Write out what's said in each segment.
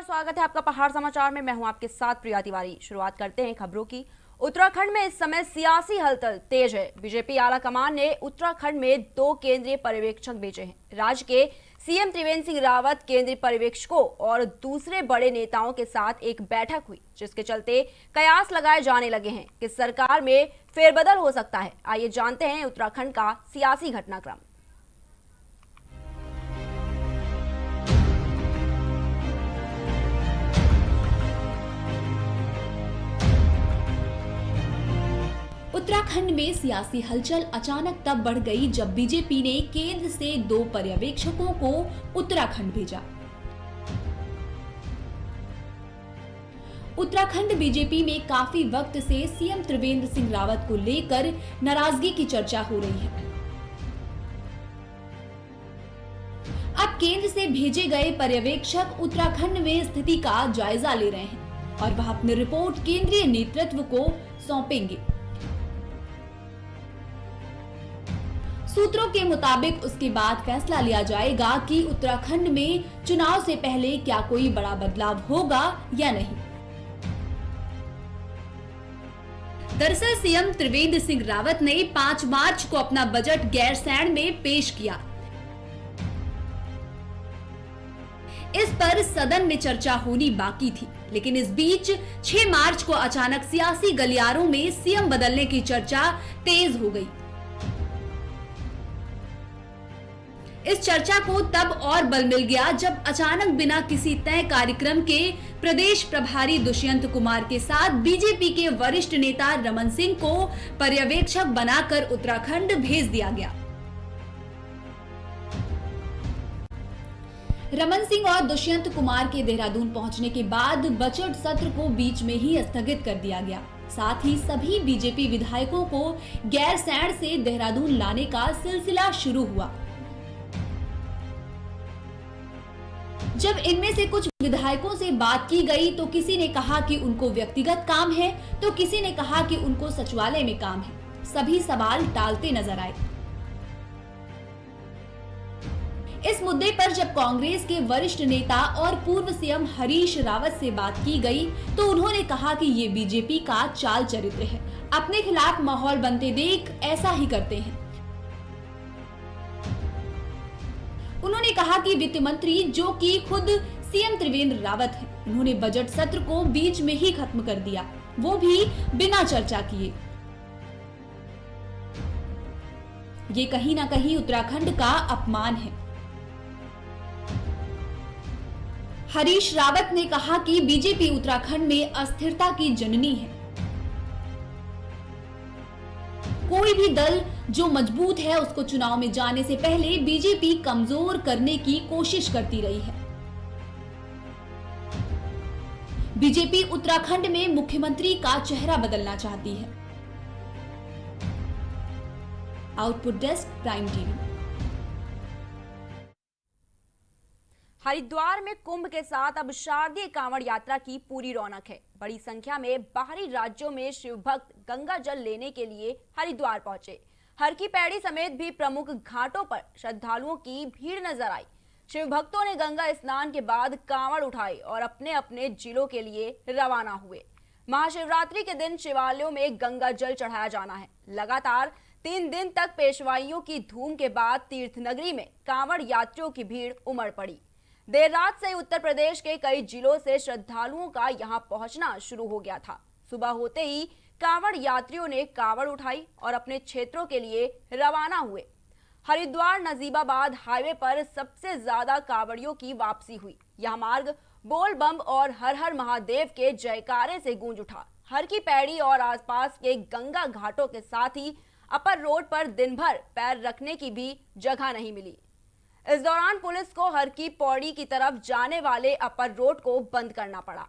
स्वागत है आपका पहाड़ समाचार में। मैं हूं आपके साथ प्रिया तिवारी। शुरुआत करते हैं खबरों की। उत्तराखंड में इस समय सियासी हलचल तेज है। बीजेपी आला कमान ने उत्तराखंड में 2 केंद्रीय पर्यवेक्षक भेजे हैं। राज्य के सीएम त्रिवेंद्र सिंह रावत केंद्रीय पर्यवेक्षकों और दूसरे बड़े नेताओं के साथ एक बैठक हुई, जिसके चलते कयास लगाए जाने लगे हैं कि सरकार में फेरबदल हो सकता है। आइए जानते हैं उत्तराखंड का सियासी घटनाक्रम। उत्तराखंड में सियासी हलचल अचानक तब बढ़ गई जब बीजेपी ने केंद्र से 2 पर्यवेक्षकों को उत्तराखंड भेजा। उत्तराखंड बीजेपी में काफी वक्त से सीएम त्रिवेंद्र सिंह रावत को लेकर नाराजगी की चर्चा हो रही है। अब केंद्र से भेजे गए पर्यवेक्षक उत्तराखंड में स्थिति का जायजा ले रहे हैं और वह अपनी रिपोर्ट केंद्रीय नेतृत्व को सौंपेंगे। सूत्रों के मुताबिक उसके बाद फैसला लिया जाएगा कि उत्तराखंड में चुनाव से पहले क्या कोई बड़ा बदलाव होगा या नहीं। दरअसल सीएम त्रिवेंद्र सिंह रावत ने 5 मार्च को अपना बजट गैरसैंण में पेश किया। इस पर सदन में चर्चा होनी बाकी थी, लेकिन इस बीच 6 मार्च को अचानक सियासी गलियारों में सीएम बदलने की चर्चा तेज हो गई। इस चर्चा को तब और बल मिल गया जब अचानक बिना किसी तय कार्यक्रम के प्रदेश प्रभारी दुष्यंत कुमार के साथ बीजेपी के वरिष्ठ नेता रमन सिंह को पर्यवेक्षक बनाकर उत्तराखंड भेज दिया गया। रमन सिंह और दुष्यंत कुमार के देहरादून पहुंचने के बाद बजट सत्र को बीच में ही स्थगित कर दिया गया। साथ ही सभी बीजेपी विधायकों को गैरसैंण से देहरादून लाने का सिलसिला शुरू हुआ। जब इनमें से कुछ विधायकों से बात की गई तो किसी ने कहा कि उनको व्यक्तिगत काम है, तो किसी ने कहा कि उनको सचिवालय में काम है। सभी सवाल टालते नजर आए। इस मुद्दे पर जब कांग्रेस के वरिष्ठ नेता और पूर्व सीएम हरीश रावत से बात की गई तो उन्होंने कहा कि ये बीजेपी का चाल चरित्र है, अपने खिलाफ माहौल बनते देख ऐसा ही करते हैं। उन्होंने कहा कि वित्त मंत्री, जो कि खुद सीएम त्रिवेंद्र रावत हैं, उन्होंने बजट सत्र को बीच में ही खत्म कर दिया, वो भी बिना चर्चा किए। ये कहीं ना कहीं उत्तराखंड का अपमान है। हरीश रावत ने कहा कि बीजेपी उत्तराखंड में अस्थिरता की जननी है। कोई भी दल जो मजबूत है उसको चुनाव में जाने से पहले बीजेपी कमजोर करने की कोशिश करती रही है। बीजेपी उत्तराखंड में मुख्यमंत्री का चेहरा बदलना चाहती है। Output desk, prime TV. Haridwar में कुंभ के साथ अब शारदीय कांवड़ यात्रा की पूरी रौनक है। बड़ी संख्या में बाहरी राज्यों में शिव भक्त गंगा जल लेने के लिए हरिद्वार पहुंचे। हर की पैड़ी समेत भी प्रमुख घाटों पर श्रद्धालुओं की भीड़ नजर आई। शिव भक्तों ने गंगा स्नान के बाद कांवड़ उठाए और अपने अपने जिलों के लिए रवाना हुए। महाशिवरात्रि के दिन शिवालयों में गंगा जल चढ़ाया जाना है। लगातार 3 दिन तक पेशवाइयों की धूम के बाद तीर्थ नगरी में कांवड़ यात्रियों की भीड़ उमड़ पड़ी। देर रात से उत्तर प्रदेश के कई जिलों से श्रद्धालुओं का यहां पहुंचना शुरू हो गया था। सुबह होते ही कांवड़ यात्रियों ने कांवड़ उठाई और अपने क्षेत्रों के लिए रवाना हुए। हरिद्वार नजीबाबाद हाईवे पर सबसे ज्यादा कांवड़ियों की वापसी हुई। यह मार्ग बोल बम और हर हर महादेव के जयकारे से गूंज उठा। हर की पैड़ी और आसपास के गंगा घाटों के साथ ही अपर रोड पर दिन भर पैर रखने की भी जगह नहीं मिली। इस दौरान पुलिस को हर की पौड़ी की तरफ जाने वाले अपर रोड को बंद करना पड़ा।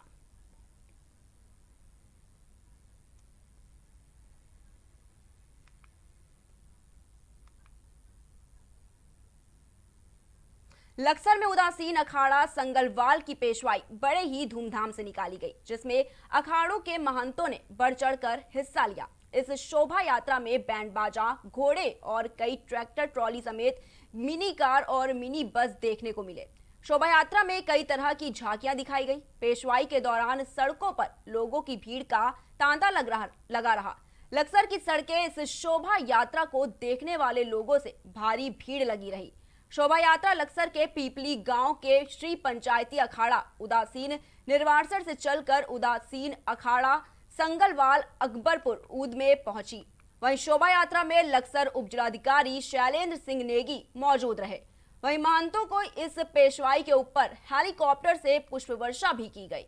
लक्सर में उदासीन अखाड़ा संगलवाल की पेशवाई बड़े ही धूमधाम से निकाली गई, जिसमें अखाड़ों के महंतों ने बढ़ चढ़कर हिस्सा लिया। इस शोभा यात्रा में बैंड बाजा, घोड़े और कई ट्रैक्टर ट्रॉली समेत मिनी कार और मिनी बस देखने को मिले। शोभा यात्रा में कई तरह की झांकियां दिखाई गई। पेशवाई के दौरान सड़कों पर लोगों की भीड़ का तांता लगा रहा। लक्सर की सड़कें इस शोभा यात्रा को देखने वाले लोगों से भारी भीड़ लगी रही। शोभा यात्रा लक्सर के पीपली गांव के श्री पंचायती अखाड़ा उदासीन निर्वाणसर से चलकर उदासीन अखाड़ा संगलवाल अकबरपुर ऊद में पहुंची। वहीं शोभा यात्रा में लक्सर उपजिलाधिकारी शैलेंद्र सिंह नेगी मौजूद रहे। वहीं महंतों को इस पेशवाई के ऊपर हेलीकॉप्टर से पुष्प वर्षा भी की गई।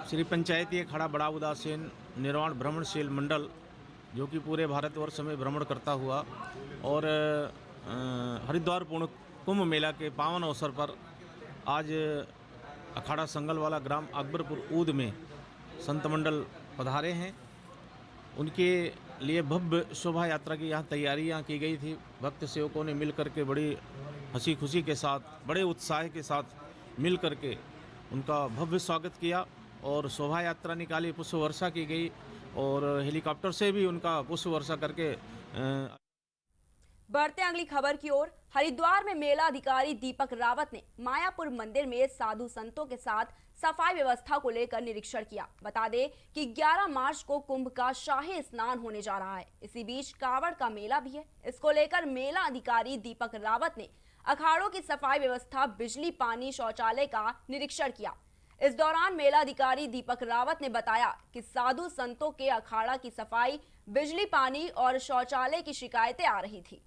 श्री पंचायती अखाड़ा बड़ा उदासीन निर्वाण भ्रमणशील मंडल जो कि पूरे भारतवर्ष में भ्रमण करता हुआ और हरिद्वार पूर्ण कुंभ मेला के पावन अवसर पर आज अखाड़ा संगलवाला ग्राम अकबरपुर ऊद में संत मंडल पधारे हैं। उनके लिए भव्य शोभा यात्रा की यहाँ तैयारियाँ की गई थी। भक्त सेवकों ने मिल करके बड़ी हंसी खुशी के साथ, बड़े उत्साह के साथ मिल करके उनका भव्य स्वागत किया और शोभा यात्रा निकाली, पुष्प वर्षा की गई और हेलीकॉप्टर से भी उनका पुष्प वर्षा करके बढ़ते अगली खबर की ओर। हरिद्वार में मेला अधिकारी दीपक रावत ने मायापुर मंदिर में साधु संतों के साथ सफाई व्यवस्था को लेकर निरीक्षण किया। बता दें कि 11 मार्च को कुंभ का शाही स्नान होने जा रहा है। इसी बीच कावड़ का मेला भी है। इसको लेकर मेला अधिकारी दीपक रावत ने अखाड़ों की सफाई व्यवस्था, बिजली, पानी, शौचालय का निरीक्षण किया। इस दौरान मेला अधिकारी दीपक रावत ने बताया कि साधु संतों के अखाड़ा की सफाई, बिजली, पानी और शौचालय की शिकायतें आ रही थी।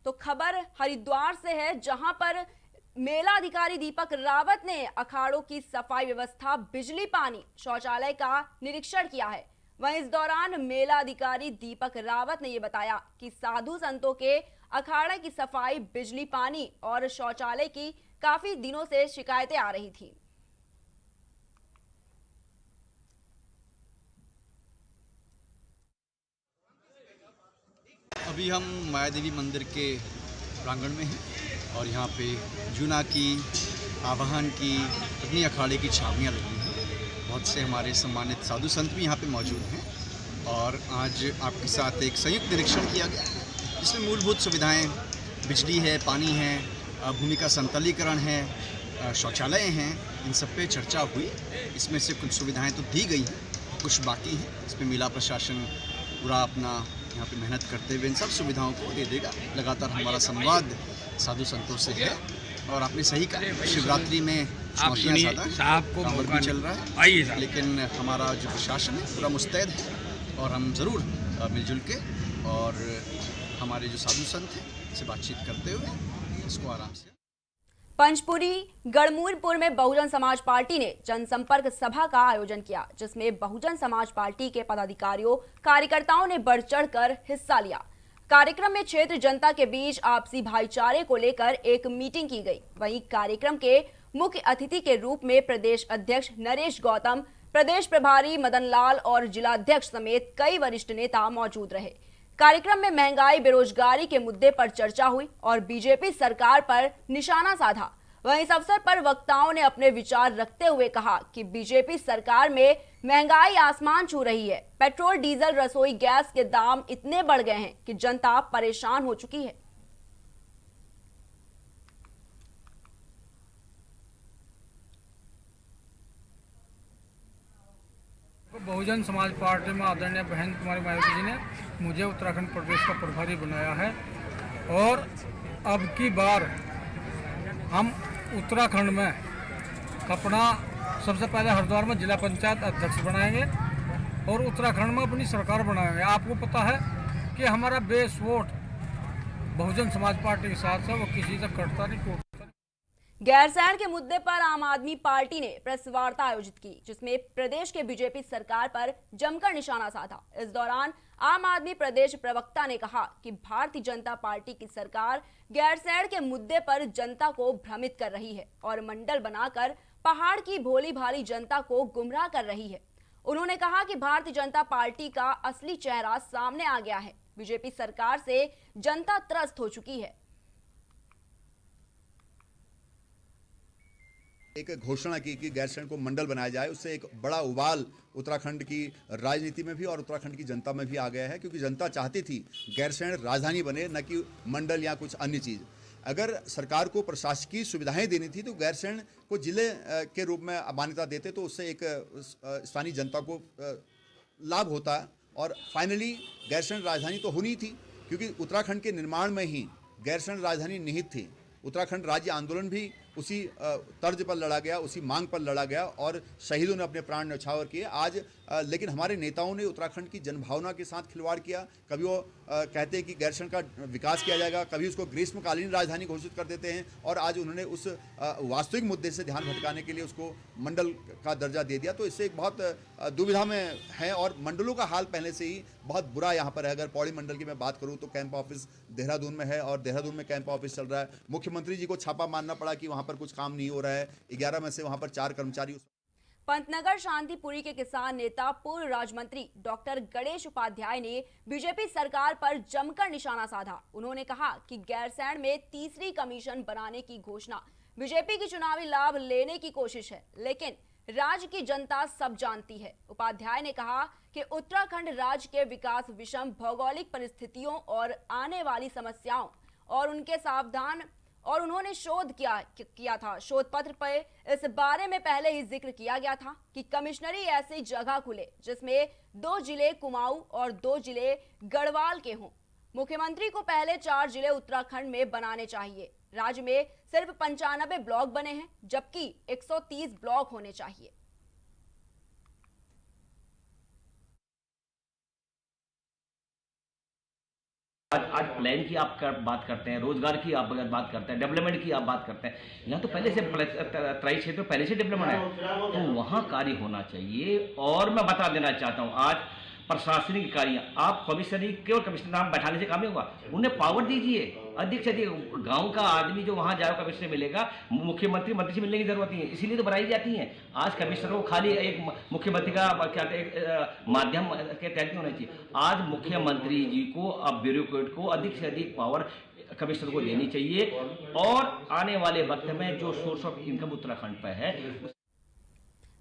तो खबर हरिद्वार से है, जहां पर मेला अधिकारी दीपक रावत ने अखाड़ों की सफाई व्यवस्था, बिजली, पानी, शौचालय का निरीक्षण किया है। वहीं इस दौरान मेला अधिकारी दीपक रावत ने यह बताया कि साधु संतों के अखाड़े की सफाई, बिजली, पानी और शौचालय की काफी दिनों से शिकायतें आ रही थी। अभी हम माया देवी मंदिर के प्रांगण में हैं और यहाँ पे जूना की, आवाहन की, अपनी अखाड़े की छावनियाँ लगी हैं। बहुत से हमारे सम्मानित साधु संत भी यहाँ पे मौजूद हैं और आज आपके साथ एक संयुक्त निरीक्षण किया गया जिसमें मूलभूत सुविधाएं, बिजली है, पानी है, भूमि का संतलीकरण है, शौचालय हैं, इन सब पे चर्चा हुई। इसमें से कुछ सुविधाएँ तो दी गई हैं, कुछ बाकी हैं। इसमें मेला प्रशासन पूरा अपना यहाँ पे मेहनत करते हुए इन सब सुविधाओं को दे देगा। लगातार हमारा संवाद साधु संतों से है और आपने सही कहा, शिवरात्रि में चुनौतियाँ ज़्यादा भी चल रहा है, लेकिन हमारा जो प्रशासन है पूरा मुस्तैद है और हम ज़रूर मिलजुल के और हमारे जो साधु संत हैं से बातचीत करते हुए इसको आराम से। पंचपुरी गढ़मूरपुर में बहुजन समाज पार्टी ने जनसंपर्क सभा का आयोजन किया, जिसमें बहुजन समाज पार्टी के पदाधिकारियों, कार्यकर्ताओं ने बढ़ चढ़कर हिस्सा लिया। कार्यक्रम में क्षेत्र जनता के बीच आपसी भाईचारे को लेकर एक मीटिंग की गई। वहीं कार्यक्रम के मुख्य अतिथि के रूप में प्रदेश अध्यक्ष नरेश गौतम, प्रदेश प्रभारी मदन लाल और जिलाध्यक्ष समेत कई वरिष्ठ नेता मौजूद रहे। कार्यक्रम में महंगाई, बेरोजगारी के मुद्दे पर चर्चा हुई और बीजेपी सरकार पर निशाना साधा। वहीं इस अवसर पर वक्ताओं ने अपने विचार रखते हुए कहा कि बीजेपी सरकार में महंगाई आसमान छू रही है। पेट्रोल, डीजल, रसोई गैस के दाम इतने बढ़ गए हैं कि जनता परेशान हो चुकी है। बहुजन समाज पार्टी में आदरणीय बहन कुमारी मायावती जी ने मुझे उत्तराखंड प्रदेश का प्रभारी बनाया है और अब की बार हम उत्तराखंड में अपना सबसे पहले हरिद्वार में जिला पंचायत अध्यक्ष बनाएंगे और उत्तराखंड में अपनी सरकार बनाएंगे। आपको पता है कि हमारा base vote Bahujan Samaj party के साथ है, वो किसी से कटता नहीं, टूटता नहीं। गैरसैंण के मुद्दे पर आम आदमी पार्टी ने प्रेस वार्ता आयोजित की, जिसमें प्रदेश के बीजेपी सरकार पर जमकर निशाना साधा। इस दौरान आम आदमी प्रदेश प्रवक्ता ने कहा कि भारतीय जनता पार्टी की सरकार गैरसैंण के मुद्दे पर जनता को भ्रमित कर रही है और मंडल बनाकर पहाड़ की भोली भाली जनता को गुमराह कर रही है। उन्होंने कहा कि भारतीय जनता पार्टी का असली चेहरा सामने आ गया है। बीजेपी सरकार से जनता त्रस्त हो चुकी है। एक घोषणा की कि गैरसैंण को मंडल बनाया जाए, उससे एक बड़ा उबाल उत्तराखंड की राजनीति में भी और उत्तराखंड की जनता में भी आ गया है, क्योंकि जनता चाहती थी गैरसैंण राजधानी बने, न कि मंडल या कुछ अन्य चीज़। अगर सरकार को प्रशासकीय सुविधाएं देनी थी तो गैरसैंण को जिले के रूप में मान्यता देते, तो उससे एक स्थानीय जनता को लाभ होता। और फाइनली गैरसैंण राजधानी तो होनी थी, क्योंकि उत्तराखंड के निर्माण में ही गैरसैंण राजधानी निहित थी। उत्तराखंड राज्य आंदोलन भी उसी तर्ज पर लड़ा गया, उसी मांग पर लड़ा गया और शहीदों ने अपने प्राण न्यौछावर किए। आज लेकिन हमारे नेताओं ने उत्तराखंड की जनभावना के साथ खिलवाड़ किया। कभी वो कहते हैं कि गैरसैंण का विकास किया जाएगा, कभी उसको ग्रीष्मकालीन राजधानी घोषित कर देते हैं, और आज उन्होंने उस वास्तविक मुद्दे से ध्यान भटकाने के लिए उसको मंडल का दर्जा दे दिया। तो इससे एक बहुत दुविधा में है, और मंडलों का हाल पहले से ही बहुत बुरा यहाँ पर है। अगर पौड़ी मंडल की मैं बात करूँ तो कैंप ऑफिस देहरादून में है, और देहरादून में कैंप ऑफिस चल रहा है। मुख्यमंत्री जी को छापा मारना पड़ा कि वहाँ पर कुछ काम नहीं हो रहा है। 11 में से वहाँ पर 4 कर्मचारी। पंतनगर शांतिपुरी के किसान नेता पूर्व राज्य मंत्री डॉक्टर गणेश उपाध्याय ने बीजेपी सरकार पर जमकर निशाना साधा। उन्होंने कहा कि गैरसैंण में तीसरी कमीशन बनाने की घोषणा बीजेपी की चुनावी लाभ लेने की कोशिश है, लेकिन राज्य की जनता सब जानती है। उपाध्याय ने कहा कि उत्तराखंड राज्य के विकास विषम भौगोलिक परिस्थितियों और आने वाली समस्याओं और उनके सावधान और उन्होंने शोध किया था। शोध पत्र पर इस बारे में पहले ही जिक्र किया गया था कि कमिश्नरी ऐसी जगह खुले जिसमें 2 जिले कुमाऊं और 2 जिले गढ़वाल के हों। मुख्यमंत्री को पहले 4 जिले उत्तराखंड में बनाने चाहिए। राज्य में सिर्फ 95 ब्लॉक बने हैं, जबकि 130 ब्लॉक होने चाहिए। आज प्लान की आप बात करते हैं, रोजगार की आप बात करते हैं, डेवलपमेंट की आप बात करते हैं। यहाँ तो पहले से तराई क्षेत्र पहले से डेवलपमेंट है, तो वहाँ कार्य होना चाहिए। और मैं बता देना चाहता हूँ, आज प्रशासनिक इकाइयाँ, आप कमिश्नरी केवल कमिश्नर नाम बैठाने से काम नहीं होगा, उन्हें पावर दीजिए। अधिक से अधिक गांव का आदमी जो वहाँ जाएगा कमिश्नर मिलेगा, मुख्यमंत्री मंत्री से मिलने की जरूरत नहीं है, इसीलिए तो बनाई जाती हैं। आज कमिश्नरों को खाली एक मुख्यमंत्री का क्या माध्यम के तहत नहीं होना चाहिए। आज मुख्यमंत्री जी को, अब ब्यूरोक्रेट को अधिक से अधिक पावर कमिश्नर को देनी चाहिए। और आने वाले वक्त में जो सोर्स ऑफ इनकम उत्तराखंड पर है।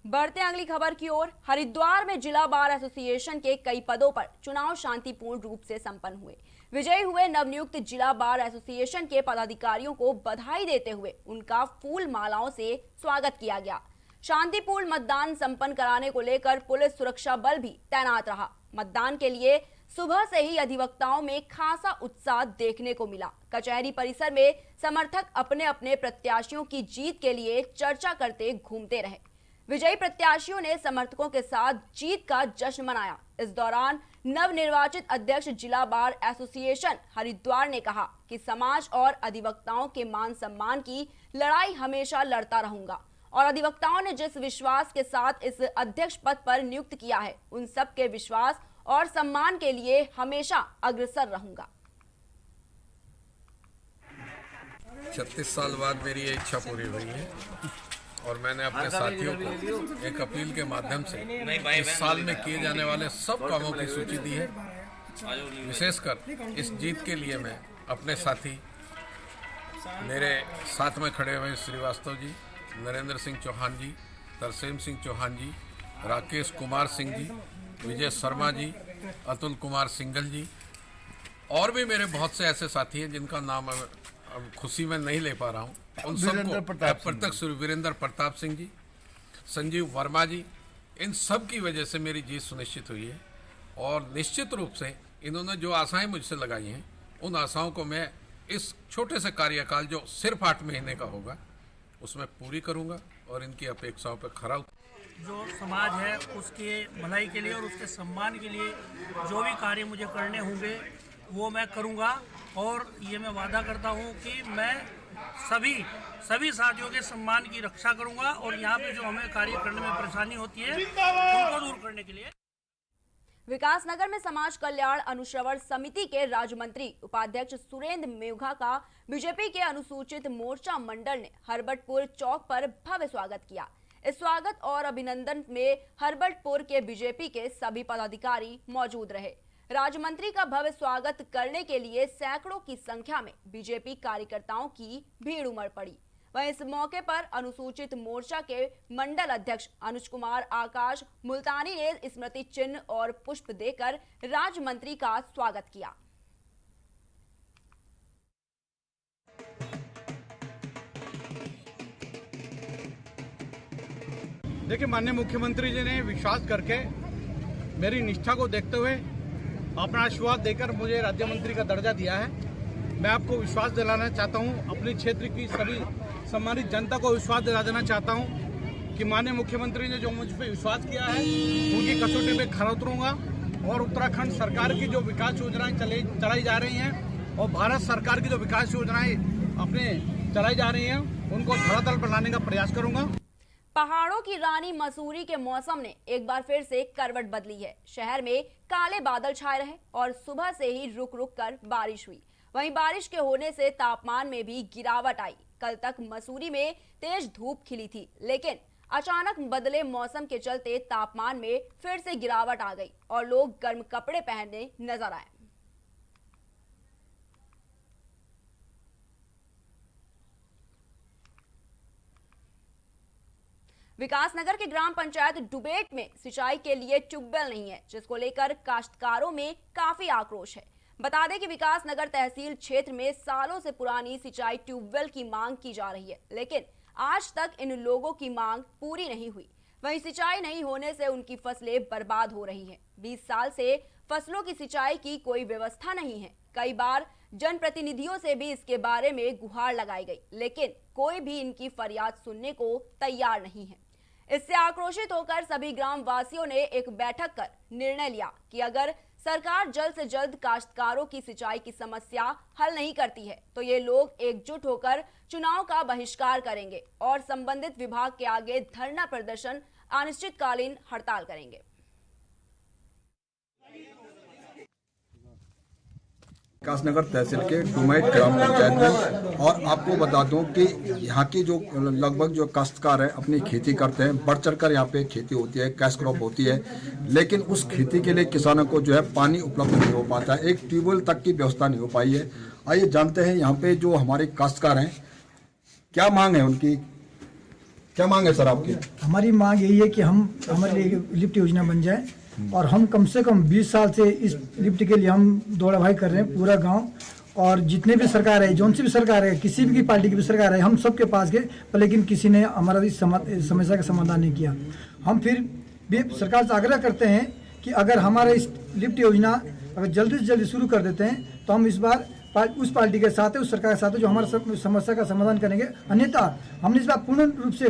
बढ़ते अगली खबर की ओर। हरिद्वार में जिला बार एसोसिएशन के कई पदों पर चुनाव शांतिपूर्ण रूप से संपन्न हुए। विजयी हुए नवनियुक्त जिला बार एसोसिएशन के पदाधिकारियों को बधाई देते हुए उनका फूल मालाओं से स्वागत किया गया। शांतिपूर्ण मतदान संपन्न कराने को लेकर पुलिस सुरक्षा बल भी तैनात रहा। मतदान के लिए सुबह से ही अधिवक्ताओं में खासा उत्साह देखने को मिला। कचहरी परिसर में समर्थक अपने अपने प्रत्याशियों की जीत के लिए चर्चा करते घूमते रहे। विजयी प्रत्याशियों ने समर्थकों के साथ जीत का जश्न मनाया। इस दौरान नवनिर्वाचित अध्यक्ष जिला बार एसोसिएशन हरिद्वार ने कहा कि समाज और अधिवक्ताओं के मान सम्मान की लड़ाई हमेशा लड़ता रहूंगा, और अधिवक्ताओं ने जिस विश्वास के साथ इस अध्यक्ष पद पर नियुक्त किया है, उन सब के विश्वास और सम्मान के लिए हमेशा अग्रसर रहूंगा। 36 साल बाद मेरी ये इच्छा पूरी हुई है, और मैंने अपने साथियों को एक अपील के माध्यम से इस साल में किए जाने वाले सब कामों की सूची दी है। विशेषकर इस जीत के लिए मैं अपने साथी, मेरे साथ में खड़े हुए श्रीवास्तव जी, नरेंद्र सिंह चौहान जी, तरसेम सिंह चौहान जी, राकेश कुमार सिंह जी, विजय शर्मा जी, अतुल कुमार सिंघल जी, और भी मेरे बहुत से ऐसे साथी हैं जिनका नाम अब खुशी में नहीं ले पा रहा हूँ। उन सबको, प्रत्यक्ष वीरेंद्र प्रताप सिंह जी, संजीव वर्मा जी, इन सब की वजह से मेरी जीत सुनिश्चित हुई है। और निश्चित रूप से इन्होंने जो आशाएं मुझसे लगाई हैं, उन आशाओं को मैं इस छोटे से कार्यकाल जो सिर्फ 8 महीने का होगा उसमें पूरी करूंगा और इनकी अपेक्षाओं पर खरा जो समाज है उसके भलाई के लिए और उसके सम्मान के लिए जो भी कार्य मुझे करने होंगे वो मैं करूंगा। और ये मैं वादा करता हूं कि मैं सभी साथियों के सम्मान की रक्षा करूंगा, और यहाँ पे जो हमें कार्य करने में परेशानी होती है उनको दूर करने के लिए। विकासनगर में समाज कल्याण अनुश्रवण समिति के राज्य मंत्री उपाध्यक्ष सुरेंद्र मेघा का बीजेपी के अनुसूचित मोर्चा मंडल ने हरबटपुर चौक पर भव्य स्वागत किया। इस स्वागत और अभिनंदन में हरबटपुर के बीजेपी के सभी पदाधिकारी मौजूद रहे। राज्य मंत्री का भव्य स्वागत करने के लिए सैकड़ों की संख्या में बीजेपी कार्यकर्ताओं की भीड़ उमड़ पड़ी। वहीं इस मौके पर अनुसूचित मोर्चा के मंडल अध्यक्ष अनुज कुमार आकाश मुल्तानी ने स्मृति चिन्ह और पुष्प देकर राज्य मंत्री का स्वागत किया। देखिए, माननीय मुख्यमंत्री जी ने विश्वास करके मेरी निष्ठा को देखते हुए अपना आशीर्वाद देकर मुझे राज्य मंत्री का दर्जा दिया है। मैं आपको विश्वास दिलाना चाहता हूं, अपने क्षेत्र की सभी सम्मानित जनता को विश्वास दिला देना चाहता हूं कि माननीय मुख्यमंत्री ने जो मुझ पर विश्वास किया है उनकी कसौटी पे खरा उतरूंगा और उत्तराखंड सरकार की जो विकास योजनाएं चलाई जा रही हैं और भारत सरकार की जो विकास योजनाएं अपने चलाई जा रही हैं उनको धरातल पर लाने का प्रयास करूंगा। पहाड़ों की रानी मसूरी के मौसम ने एक बार फिर से करवट बदली है। शहर में काले बादल छाए रहे और सुबह से ही रुक रुक कर बारिश हुई। वहीं बारिश के होने से तापमान में भी गिरावट आई। कल तक मसूरी में तेज धूप खिली थी, लेकिन अचानक बदले मौसम के चलते तापमान में फिर से गिरावट आ गई और लोग गर्म कपड़े पहनने नजर आए। विकासनगर के ग्राम पंचायत डुबेट में सिंचाई के लिए ट्यूबवेल नहीं है, जिसको लेकर काश्तकारों में काफी आक्रोश है। बता दें कि विकासनगर तहसील क्षेत्र में सालों से पुरानी सिंचाई ट्यूबवेल की मांग की जा रही है, लेकिन आज तक इन लोगों की मांग पूरी नहीं हुई। वहीं सिंचाई नहीं होने से उनकी फसलें बर्बाद हो रही हैं। 20 साल से फसलों की सिंचाई की कोई व्यवस्था नहीं है। कई बार जनप्रतिनिधियों से भी इसके बारे में गुहार लगाई गई, लेकिन कोई भी इनकी फरियाद सुनने को तैयार नहीं है। इससे आक्रोशित होकर सभी ग्राम वासियों ने एक बैठक कर निर्णय लिया कि अगर सरकार जल्द से जल्द काश्तकारों की सिंचाई की समस्या हल नहीं करती है तो ये लोग एकजुट होकर चुनाव का बहिष्कार करेंगे और संबंधित विभाग के आगे धरना प्रदर्शन, अनिश्चितकालीन हड़ताल करेंगे। विकासनगर तहसील के डुमेट ग्राम पंचायत में, और आपको बता दूं कि यहाँ की जो लगभग जो काश्तकार है अपनी खेती करते हैं, बढ़ चढ़कर यहाँ पे खेती होती है, कैश क्रॉप होती है, लेकिन उस खेती के लिए किसानों को जो है पानी उपलब्ध नहीं हो पाता है, एक ट्यूबवेल तक की व्यवस्था नहीं हो पाई है। आइए जानते हैं यहाँ पे जो हमारे काश्तकार हैं क्या मांग है, उनकी क्या मांग है। सर आपकी? हमारी मांग यही है कि हमारे लिए लिफ्ट योजना बन जाए और हम कम से कम 20 साल से इस लिफ्ट के लिए हम दौड़ा भाई कर रहे हैं पूरा गांव, और जितने भी सरकार है, जौन सी भी सरकार है, किसी भी पार्टी की भी सरकार है, हम सबके पास गए, पर लेकिन किसी ने हमारा इस समस्या का समाधान नहीं किया। हम फिर भी सरकार से आग्रह करते हैं कि अगर हमारा इस लिफ्ट योजना अगर जल्दी से जल्दी शुरू कर देते हैं तो हम इस बार उस पार्टी के साथ है, उस सरकार के साथ है जो हमारा समस्या का समाधान करेंगे। अन्यथा हमने इस बार पूर्ण रूप से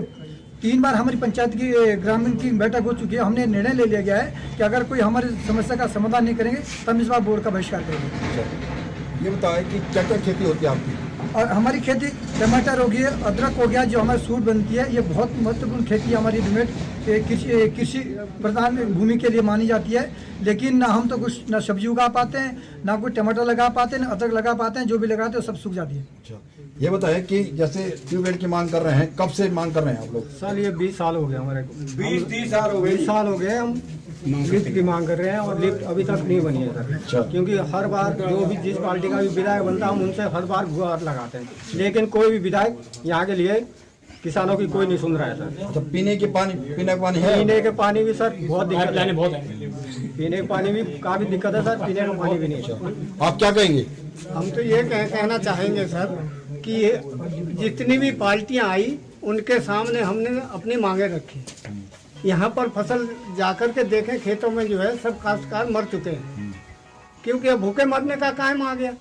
3 बार हमारी पंचायत की ग्रामीण की बैठक हो चुकी है, हमने निर्णय ले लिया गया है कि अगर कोई हमारी समस्या का समाधान नहीं करेंगे तो हम इस बार बोर्ड का बहिष्कार करेंगे। ये बताएं कि क्या क्या खेती होती है आपकी? और हमारी खेती टमाटर हो गई, अदरक हो गया, जो हमारी सूट बनती है, ये बहुत महत्वपूर्ण खेती हमारी डुमेट कृषि प्रधान भूमि के लिए मानी जाती है। लेकिन ना हम तो कुछ ना सब्जी उगा पाते हैं, ना कोई टमाटर लगा पाते हैं, ना अदरक लगा पाते हैं, जो भी लगाते हैं सब सूख जाती है। अच्छा, ये बताएं कि जैसे ट्यूबवेल की मांग कर रहे हैं, कब से मांग कर रहे हैं आप लोग? सर ये 20 साल हो गए हमारे को, 20 साल हो गए। 20 साल हो गए हम लिफ्ट की मांग कर रहे हैं और लिफ्ट अभी तक नहीं बनी है सर। क्योंकि हर बार जो भी जिस पार्टी का भी विधायक बनता है हम उनसे हर बार गुहार लगाते हैं, लेकिन कोई भी विधायक यहाँ के लिए किसानों की कोई नहीं सुन रहा है सर। अच्छा, पीने का पानी है? पीने के पानी भी सर बहुत दिक्कत है, पीने के पानी भी काफी दिक्कत है सर, पीने का पानी भी नहीं है। आप क्या कहेंगे? हम तो ये कहना चाहेंगे सर कि जितनी भी पार्टियां आई उनके सामने हमने अपनी मांगे रखी। यहाँ पर फसल जाकर के देखें, खेतों में जो है सब काश्तकार मर चुके हैं, क्योंकि अब भूखे मरने का टाइम आ गया।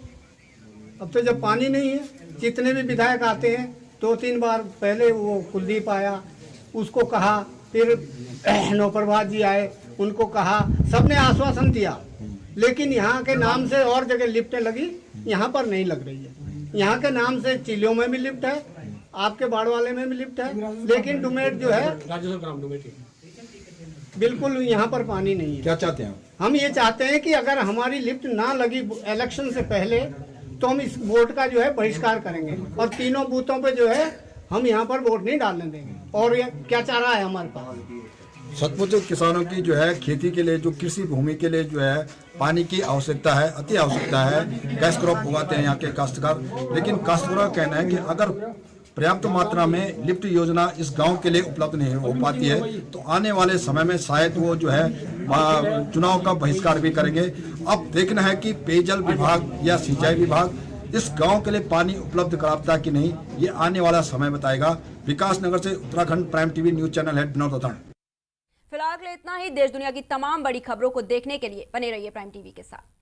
अब तो जब पानी नहीं है, जितने भी विधायक आते हैं 2-3 बार पहले वो कुलदीप आया, उसको कहा, फिर नौपरवाद जी आए, उनको कहा, सबने आश्वासन दिया, लेकिन यहाँ के नाम से और जगह लिफ्टें लगी, यहाँ पर नहीं लग रही है। यहाँ के नाम से चिलियों में भी लिफ्ट है, आपके बाड़ वाले में भी लिफ्ट है, लेकिन डुमेट जो है बिल्कुल यहाँ पर पानी नहीं है। क्या चाहते हैं हम ये चाहते हैं कि अगर हमारी लिफ्ट ना लगी इलेक्शन से पहले तो हम इस वोट का जो है बहिष्कार करेंगे और तीनों बूथों पे जो है हम यहाँ पर वोट नहीं डालने देंगे। और ये क्या चारा है हमारे पास? सचमुच किसानों की जो है खेती के लिए, जो कृषि भूमि के लिए जो है पानी की आवश्यकता है, अति आवश्यकता है। कैश क्रॉप उगाते हैं यहाँ के काश्तकार, लेकिन काश्तकारों का कहना है कि अगर पर्याप्त मात्रा में लिफ्ट योजना इस गांव के लिए उपलब्ध नहीं हो पाती है, तो आने वाले समय में शायद वो जो है चुनाव का बहिष्कार भी करेंगे। अब देखना है कि पेयजल विभाग या सिंचाई विभाग इस गांव के लिए पानी उपलब्ध कराता कि नहीं, ये आने वाला समय बताएगा। विकास नगर से Uttarakhand prime TV news channel head Vinod उतान। फिलहाल के लिए इतना ही। देश दुनिया की तमाम बड़ी खबरों को देखने के लिए बने रहिए प्राइम टीवी के साथ।